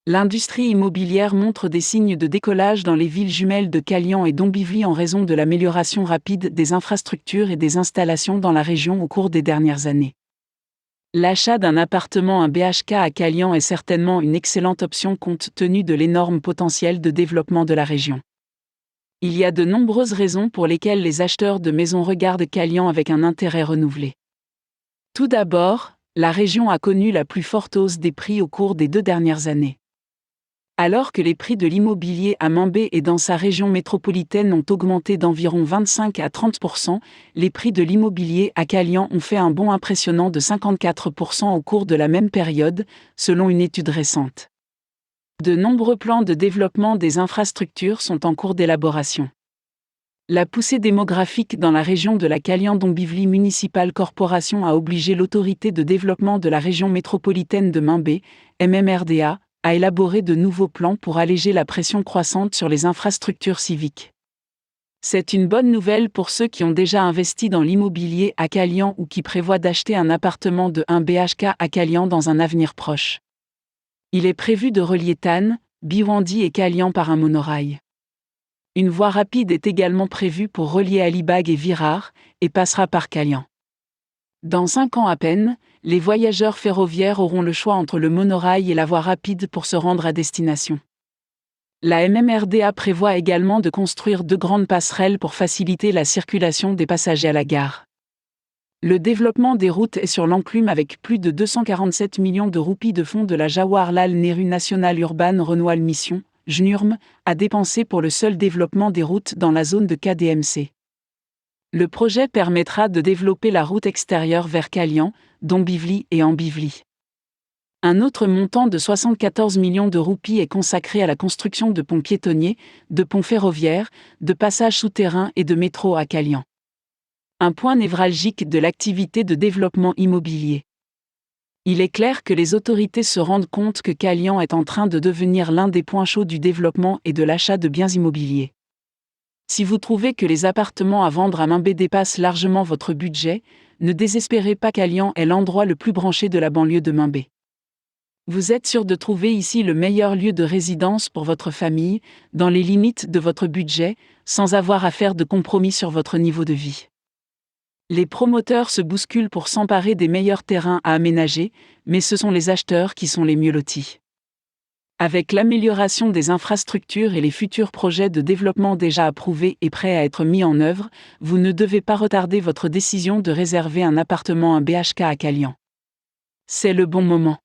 L'industrie immobilière montre des signes de décollage dans les villes jumelles de Calian et Dombivli en raison de l'amélioration rapide des infrastructures et des installations dans la région au cours des dernières années. L'achat d'un appartement à BHK à Calian est certainement une excellente option compte tenu de l'énorme potentiel de développement de la région. Il y a de nombreuses raisons pour lesquelles les acheteurs de maisons regardent Calian avec un intérêt renouvelé. Tout d'abord, la région a connu la plus forte hausse des prix au cours des 2 dernières années. Alors que les prix de l'immobilier à Mambé et dans sa région métropolitaine ont augmenté d'environ 25 à 30%, les prix de l'immobilier à Calian ont fait un bond impressionnant de 54% au cours de la même période, selon une étude récente. De nombreux plans de développement des infrastructures sont en cours d'élaboration. La poussée démographique dans la région de la Calian-Dombivli Municipal Corporation a obligé l'autorité de développement de la région métropolitaine de Mambé, MMRDA, à élaborer de nouveaux plans pour alléger la pression croissante sur les infrastructures civiques. C'est une bonne nouvelle pour ceux qui ont déjà investi dans l'immobilier à Calian ou qui prévoient d'acheter un appartement de 1 BHK à Calian dans un avenir proche. Il est prévu de relier Tannes, Bhiwandi et Calian par un monorail. Une voie rapide est également prévue pour relier Alibag et Virar, et passera par Calian. Dans 5 ans à peine, les voyageurs ferroviaires auront le choix entre le monorail et la voie rapide pour se rendre à destination. La MMRDA prévoit également de construire 2 grandes passerelles pour faciliter la circulation des passagers à la gare. Le développement des routes est sur l'enclume avec plus de 247 millions de roupies de fonds de la Jawaharlal Nehru National Urban Renewal Mission, JNURM, à dépenser pour le seul développement des routes dans la zone de KDMC. Le projet permettra de développer la route extérieure vers Calian, Dombivli et Ambivli. Un autre montant de 74 millions de roupies est consacré à la construction de ponts piétonniers, de ponts ferroviaires, de passages souterrains et de métro à Calian. Un point névralgique de l'activité de développement immobilier. Il est clair que les autorités se rendent compte que Calian est en train de devenir l'un des points chauds du développement et de l'achat de biens immobiliers. Si vous trouvez que les appartements à vendre à Mambé dépassent largement votre budget, ne désespérez pas, Calian est l'endroit le plus branché de la banlieue de Mambé. Vous êtes sûr de trouver ici le meilleur lieu de résidence pour votre famille, dans les limites de votre budget, sans avoir à faire de compromis sur votre niveau de vie. Les promoteurs se bousculent pour s'emparer des meilleurs terrains à aménager, mais ce sont les acheteurs qui sont les mieux lotis. Avec l'amélioration des infrastructures et les futurs projets de développement déjà approuvés et prêts à être mis en œuvre, vous ne devez pas retarder votre décision de réserver un appartement à BHK à Calian. C'est le bon moment.